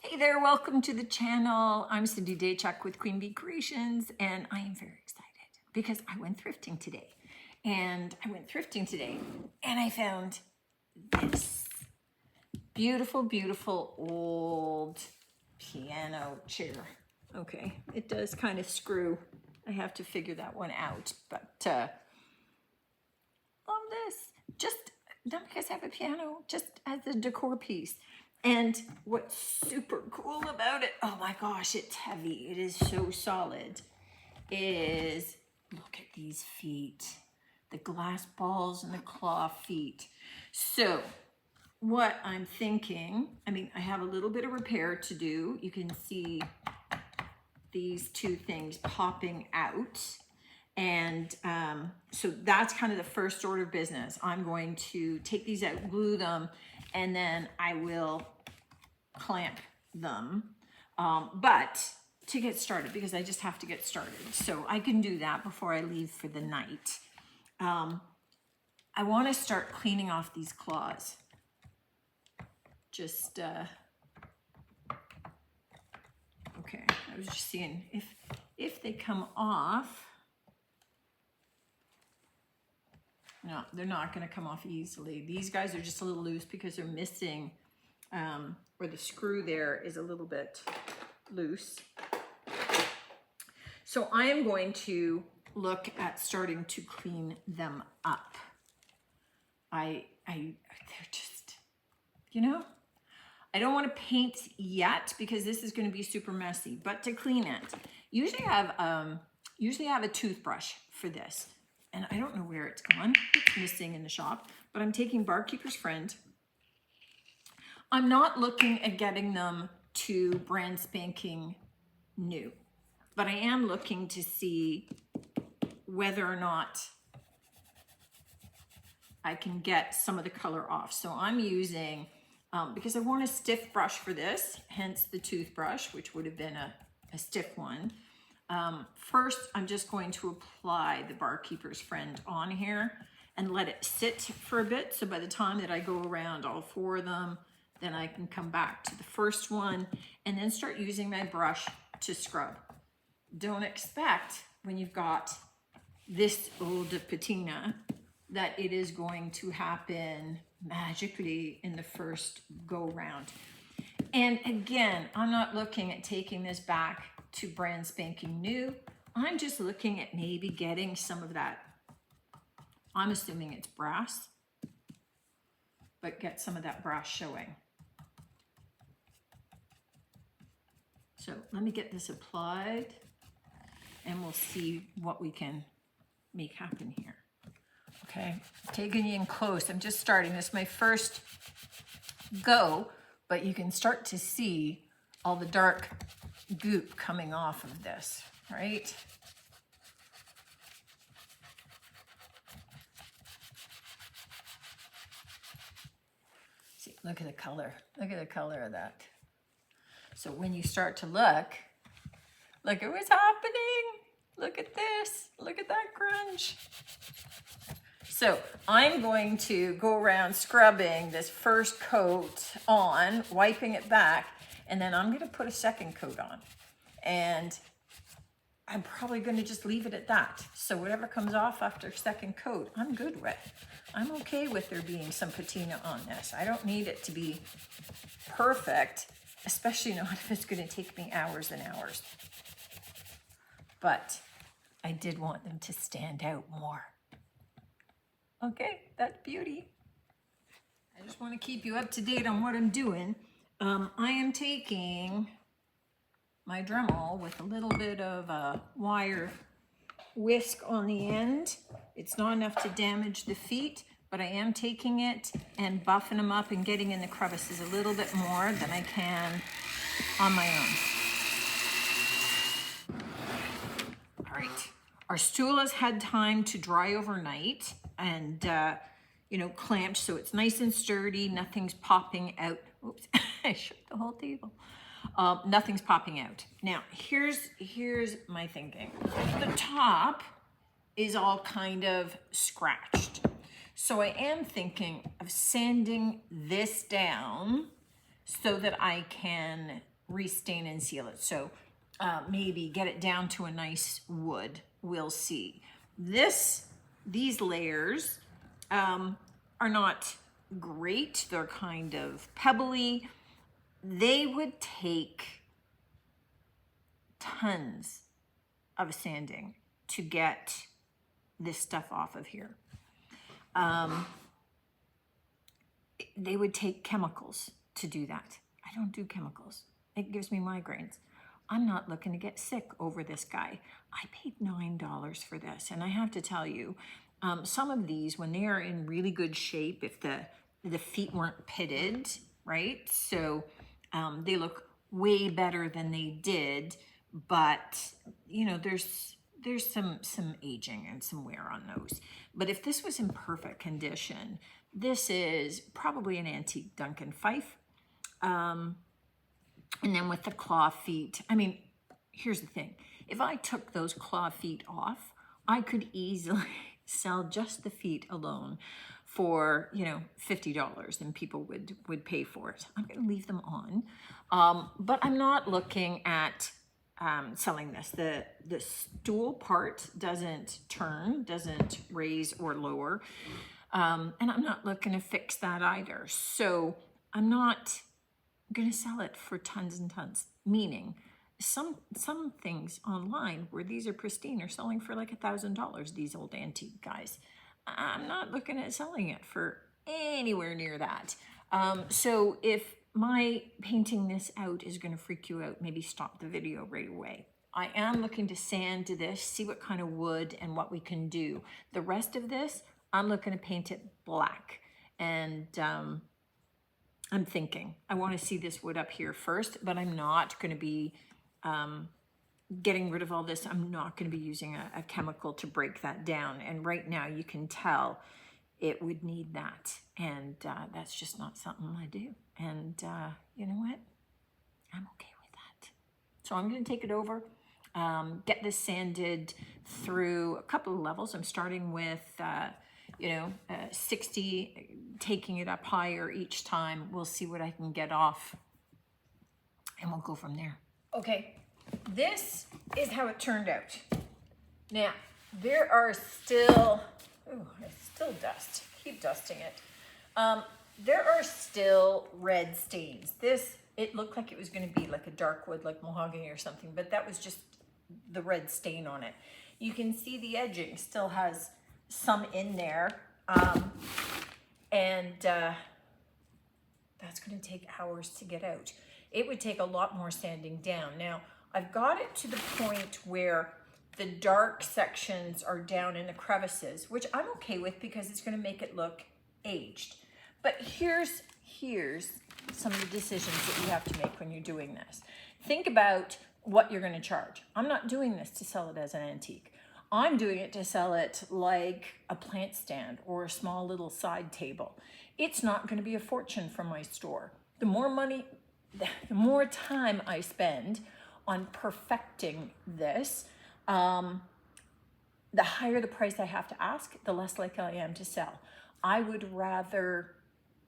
Hey there, welcome to the channel. I'm Cindy Daychuck with Queen Bee Creations, and I am very excited because I went thrifting today. And I found this beautiful, beautiful old piano chair. Okay, it does kind of screw. I have to figure that one out, but love this. Just not because I have a piano, just as a decor piece. And what's super cool about it, oh my gosh, it's heavy, it is so solid, is look at these feet, the glass balls and the claw feet. So what I'm thinking, I have a little bit of repair to do. You can see these two things popping out. And so that's kind of the first order of business. I'm going to take these out, glue them, and then I will clamp them. But to get started, because I just have to get started. So I can do that before I leave for the night. I want to start cleaning off these claws. Just, okay, I was just seeing if they come off. No, they're not going to come off easily. These guys are just a little loose because they're missing, or the screw there is a little bit loose. So I am going to look at starting to clean them up. They're just, I don't want to paint yet because this is going to be super messy, but to clean it, usually I have a toothbrush for this. And I don't know where it's gone. It's missing in the shop, but I'm taking Barkeeper's Friend. I'm not looking at getting them to brand spanking new, but I am looking to see whether or not I can get some of the color off. So I'm using, because I want a stiff brush for this, hence the toothbrush, which would have been a stiff one. First, I'm just going to apply the Barkeeper's Friend on here and let it sit for a bit. So by the time that I go around all four of them, then I can come back to the first one and then start using my brush to scrub. Don't expect when you've got this old patina that it is going to happen magically in the first go round. And again, I'm not looking at taking this back to brand spanking new. I'm just looking at maybe getting some of that. I'm assuming it's brass, but get some of that brass showing. So let me get this applied and we'll see what we can make happen here. Okay, taking you in close. I'm just starting. This is my first go, but you can start to see all the dark goop coming off of this, right? See, look at the color. Look at the color of that. So when you start to look at what's happening. Look at this. Look at that grunge. So I'm going to go around scrubbing this first coat on, wiping it back, and then I'm going to put a second coat on. And I'm probably going to just leave it at that. So whatever comes off after second coat, I'm good with. I'm okay with there being some patina on this. I don't need it to be perfect, especially not if it's going to take me hours and hours. But I did want them to stand out more. Okay, that's beauty. I just want to keep you up to date on what I'm doing. I am taking my Dremel with a little bit of a wire whisk on the end. It's not enough to damage the feet, but I am taking it and buffing them up and getting in the crevices a little bit more than I can on my own. All right, our stool has had time to dry overnight and clamped, so it's nice and sturdy. Nothing's popping out. Oops, I shook the whole table. Nothing's popping out. Now, here's my thinking. The top is all kind of scratched. So I am thinking of sanding this down so that I can restain and seal it. So maybe get it down to a nice wood. We'll see. These layers are not great. They're kind of pebbly. They would take tons of sanding to get this stuff off of here. They would take chemicals to do that. I don't do chemicals. It gives me migraines. I'm not looking to get sick over this guy. I paid $9 for this, and I have to tell you, some of these, when they are in really good shape, if the feet weren't pitted, right? So they look way better than they did, but you know, there's some aging and some wear on those. But if this was in perfect condition, this is probably an antique Duncan Fife. And then with the claw feet, I mean, here's the thing. If I took those claw feet off, I could easily sell just the feet alone for, you know, $50, and people would pay for it. I'm going to leave them on. But I'm not looking at selling this. The stool part doesn't turn, doesn't raise or lower. And I'm not looking to fix that either. So I'm not going to sell it for tons and tons, meaning some things online where these are pristine are selling for like $1,000, these old antique guys. I'm not looking at selling it for anywhere near that. So if my painting this out is going to freak you out, maybe stop the video right away. I am looking to sand this, see what kind of wood and what we can do. The rest of this, I'm looking to paint it black. And I'm thinking, I want to see this wood up here first, but I'm not going to be getting rid of all this. I'm not going to be using a chemical to break that down. And right now you can tell it would need that. And that's just not something I do. And you know what? I'm okay with that. So I'm going to take it over, get this sanded through a couple of levels. I'm starting with, 60, taking it up higher each time. We'll see what I can get off and we'll go from there. Okay, this is how it turned out. Now, there are still, it's still dust. Keep dusting it. There are still red stains. It looked like it was going to be like a dark wood, like mahogany or something, but that was just the red stain on it. You can see the edging still has some in there, and that's going to take hours to get out. It would take a lot more sanding down. Now, I've got it to the point where the dark sections are down in the crevices, which I'm okay with because it's going to make it look aged. But here's some of the decisions that you have to make when you're doing this. Think about what you're going to charge. I'm not doing this to sell it as an antique. I'm doing it to sell it like a plant stand or a small little side table. It's not going to be a fortune from my store. The more money, the more time I spend on perfecting this, the higher the price I have to ask, the less likely I am to sell. I would rather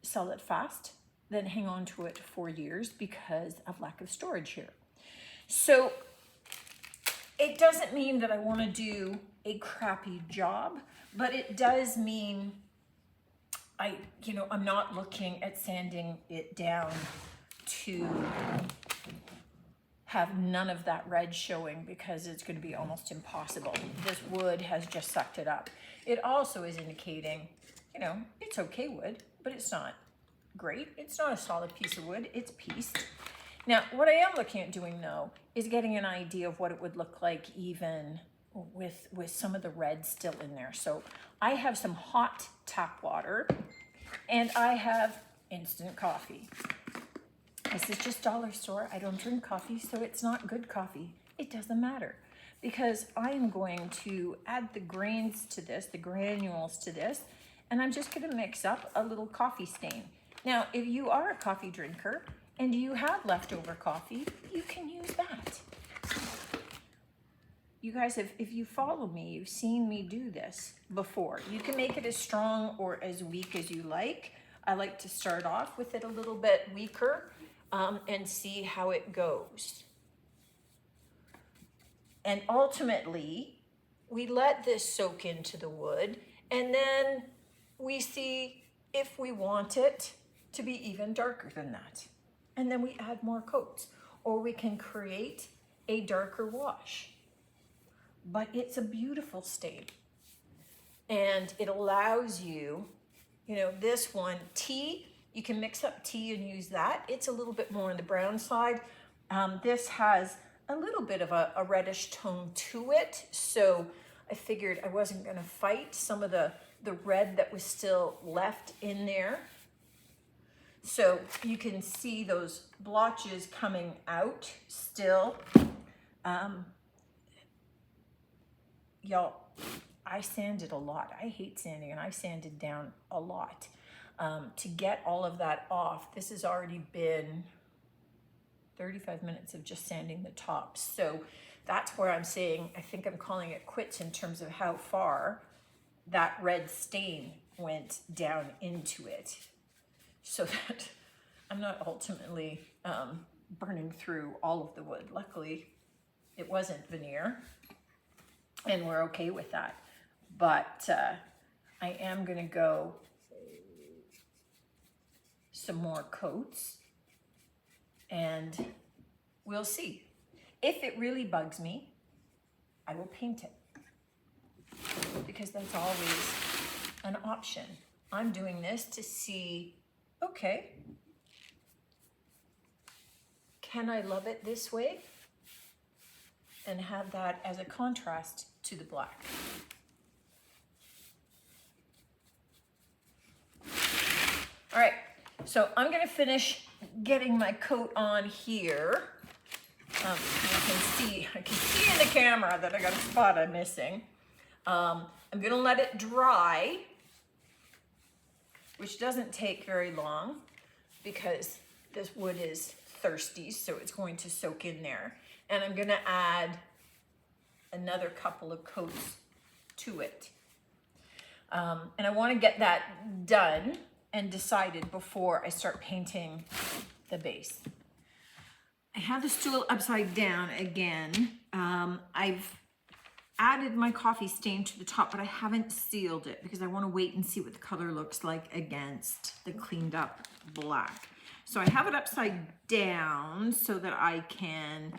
sell it fast than hang on to it for years because of lack of storage here. So it doesn't mean that I want to do a crappy job, but it does mean I'm not looking at sanding it down to have none of that red showing because it's going to be almost impossible. This wood has just sucked it up. It also is indicating, it's okay wood, but it's not great. It's not a solid piece of wood. It's pieced. Now, what I am looking at doing though is getting an idea of what it would look like even with some of the red still in there. So I have some hot tap water and I have instant coffee. This is just dollar store. I don't drink coffee, so it's not good coffee. It doesn't matter because I am going to add the grains to this, the granules to this, and I'm just going to mix up a little coffee stain. Now, if you are a coffee drinker and you have leftover coffee, you can use that. You guys, if you follow me, you've seen me do this before. You can make it as strong or as weak as you like. I like to start off with it a little bit weaker. and see how it goes. And ultimately, we let this soak into the wood, and then we see if we want it to be even darker than that. And then we add more coats, or we can create a darker wash. But it's a beautiful stain. And it allows you, you know, this one, tea, you can mix up tea and use that. It's a little bit more on the brown side. This has a little bit of a reddish tone to it. So I figured I wasn't gonna fight some of the red that was still left in there. So you can see those blotches coming out still. Y'all, I sanded a lot. I hate sanding, and I sanded down a lot to get all of that off. This has already been 35 minutes of just sanding the top. So that's where I'm saying, I think I'm calling it quits in terms of how far that red stain went down into it, so that I'm not ultimately burning through all of the wood. Luckily, it wasn't veneer, and we're okay with that. But I am gonna go some more coats, and we'll see. If it really bugs me, I will paint it, because that's always an option. I'm doing this to see, okay, can I love it this way and have that as a contrast to the black? All right, so I'm gonna finish getting my coat on here. I can see in the camera that I got a spot I'm missing. I'm gonna let it dry, which doesn't take very long because this wood is thirsty, so it's going to soak in there. And I'm gonna add another couple of coats to it. And I wanna get that done and decided before I start painting the base. I have the stool upside down again. I've added my coffee stain to the top, but I haven't sealed it because I want to wait and see what the color looks like against the cleaned up black. So I have it upside down so that I can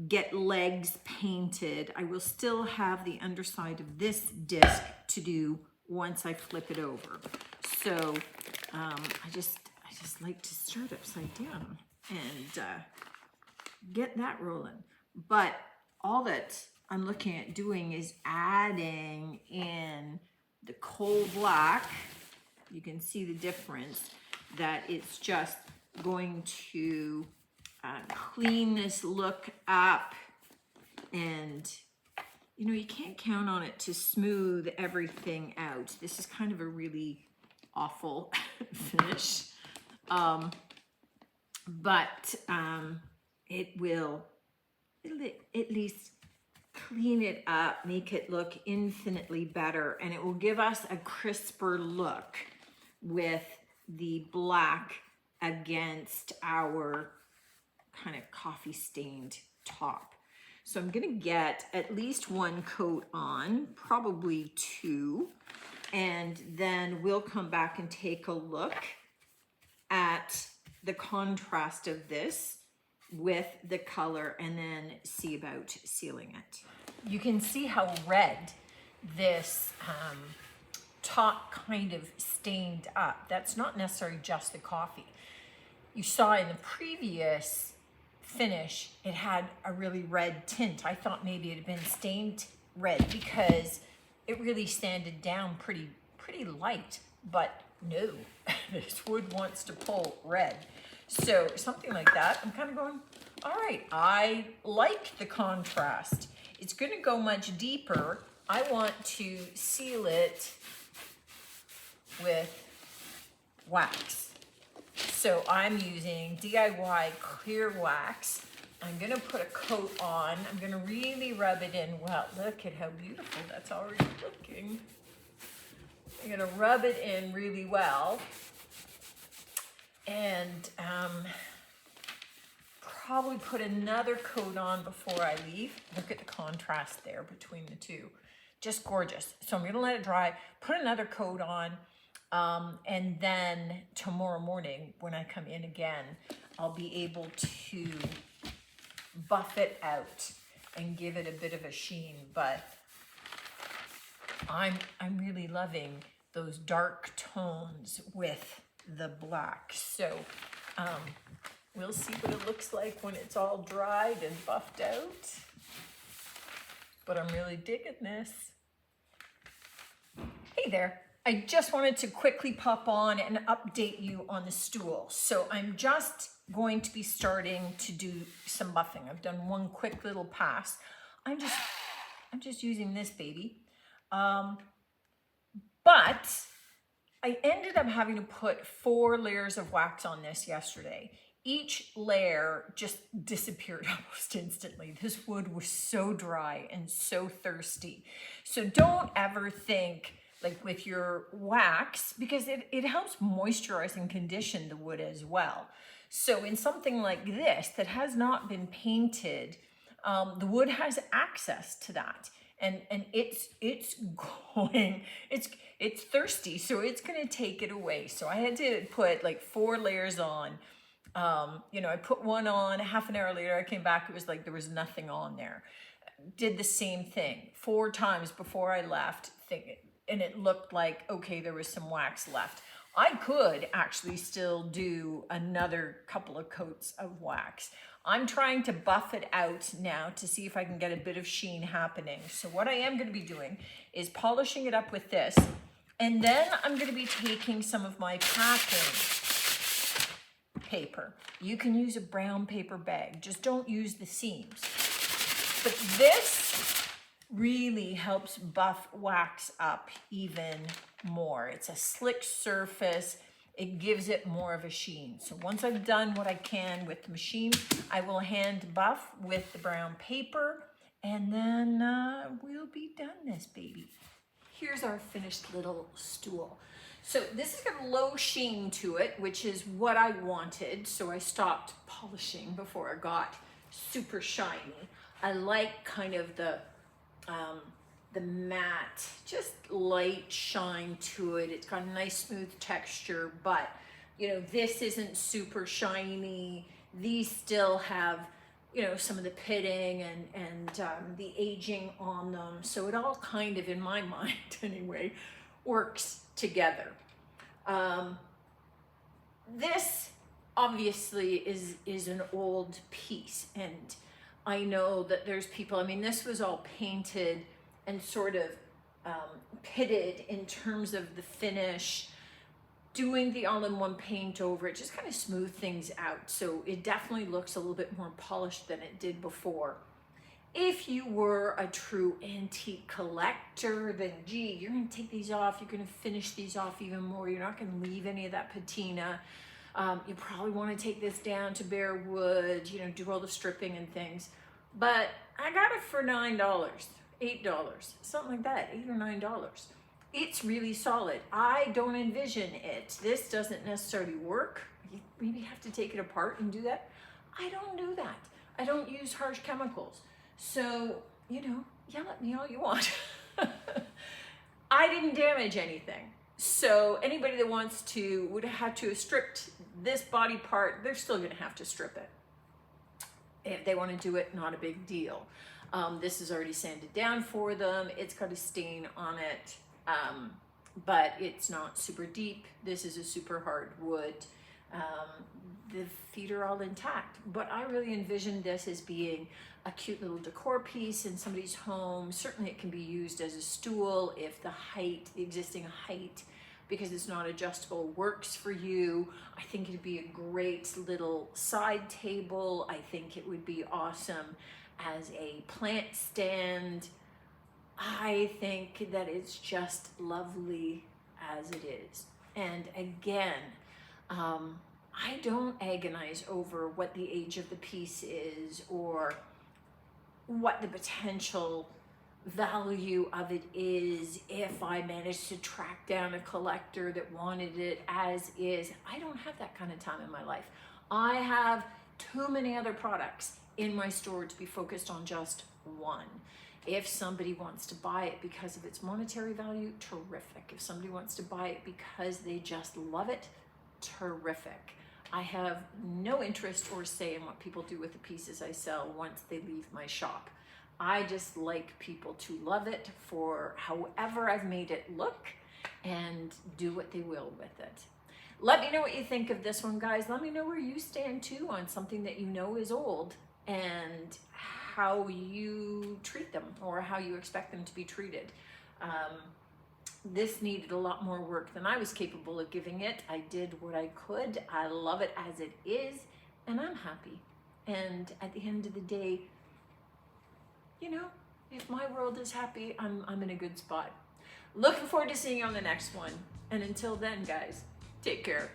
get legs painted. I will still have the underside of this disc to do once I flip it over. So I just like to start upside down and get that rolling. But all that I'm looking at doing is adding in the coal black. You can see the difference, that it's just going to clean this look up. And you know, you can't count on it to smooth everything out. This is kind of a really awful finish. But it'll at least clean it up, make it look infinitely better, and it will give us a crisper look with the black against our kind of coffee stained top. So I'm gonna get at least one coat on, probably two, and then we'll come back and take a look at the contrast of this with the color and then see about sealing it. You can see how red this top kind of stained up. That's not necessarily just the coffee. You saw in the previous finish, it had a really red tint. I thought maybe it had been stained red because it really sanded down pretty light, but no, this wood wants to pull red. So something like that, I'm kind of going, all right, I like the contrast. It's gonna go much deeper. I want to seal it with wax. So I'm using DIY clear wax. I'm gonna put a coat on. I'm gonna really rub it in well. Look at how beautiful that's already looking. I'm gonna rub it in really well. And probably put another coat on before I leave. Look at the contrast there between the two. Just gorgeous. So I'm gonna let it dry, put another coat on, and then tomorrow morning when I come in again, I'll be able to buff it out and give it a bit of a sheen. But I'm really loving those dark tones with the black. So we'll see what it looks like when it's all dried and buffed out. But I'm really digging this. Hey there. I just wanted to quickly pop on and update you on the stool. So I'm just going to be starting to do some buffing. I've done one quick little pass. I'm just using this baby. But I ended up having to put 4 layers of wax on this yesterday. Each layer just disappeared almost instantly. This wood was so dry and so thirsty. So don't ever think like with your wax, because it helps moisturize and condition the wood as well. So in something like this that has not been painted, the wood has access to that. And it's thirsty, so it's gonna take it away. So I had to put like 4 layers on. You know, I put one on, half an hour later I came back, it was like there was nothing on there. Did the same thing 4 times before I left, and it looked like, okay, there was some wax left. I could actually still do another couple of coats of wax. I'm trying to buff it out now to see if I can get a bit of sheen happening. So what I am going to be doing is polishing it up with this, and then I'm going to be taking some of my packing paper. You can use a brown paper bag, just don't use the seams. But this really helps buff wax up even more. It's a slick surface. It gives it more of a sheen. So once I've done what I can with the machine, I will hand buff with the brown paper, and then we'll be done this baby. Here's our finished little stool. So this has got a low sheen to it, which is what I wanted. So I stopped polishing before I got super shiny. I like kind of the matte, just light shine to it. It's got a nice smooth texture, but you know, this isn't super shiny. These still have, you know, some of the pitting and the aging on them. So it all kind of, in my mind anyway, works together. This obviously is an old piece, and I know that there's people, I mean, this was all painted and sort of pitted in terms of the finish. Doing the all-in-one paint over it just kind of smoothed things out. So it definitely looks a little bit more polished than it did before. If you were a true antique collector, then gee, you're gonna take these off, you're gonna finish these off even more. You're not gonna leave any of that patina. You probably wanna take this down to bare wood, you know, do all the stripping and things. But I got it for $9, $8, something like that, $8 or $9. It's really solid. I don't envision it. This doesn't necessarily work. You maybe have to take it apart and do that. I don't do that. I don't use harsh chemicals. So, you know, yell at me all you want. I didn't damage anything. So anybody that wants to, would have had to have stripped this body part, they're still gonna have to strip it. If they wanna do it, not a big deal. This is already sanded down for them. It's got a stain on it, but it's not super deep. This is a super hard wood. The feet are all intact, but I really envision this as being a cute little decor piece in somebody's home. Certainly it can be used as a stool if the height, the existing height, because it's not adjustable, works for you. I think it'd be a great little side table. I think it would be awesome as a plant stand. I think that it's just lovely as it is. And again, I don't agonize over what the age of the piece is or what the potential value of it is. If I managed to track down a collector that wanted it as is, I don't have that kind of time in my life. I have too many other products in my store to be focused on just one. If somebody wants to buy it because of its monetary value, terrific. If somebody wants to buy it because they just love it, terrific. I have no interest or say in what people do with the pieces I sell once they leave my shop. I just like people to love it for however I've made it look and do what they will with it. Let me know what you think of this one, guys. Let me know where you stand too on something that you know is old and how you treat them or how you expect them to be treated. This needed a lot more work than I was capable of giving it. I did what I could. I love it as it is, and I'm happy. And at the end of the day, you know, if my world is happy, I'm in a good spot. Looking forward to seeing you on the next one. And until then, guys, take care.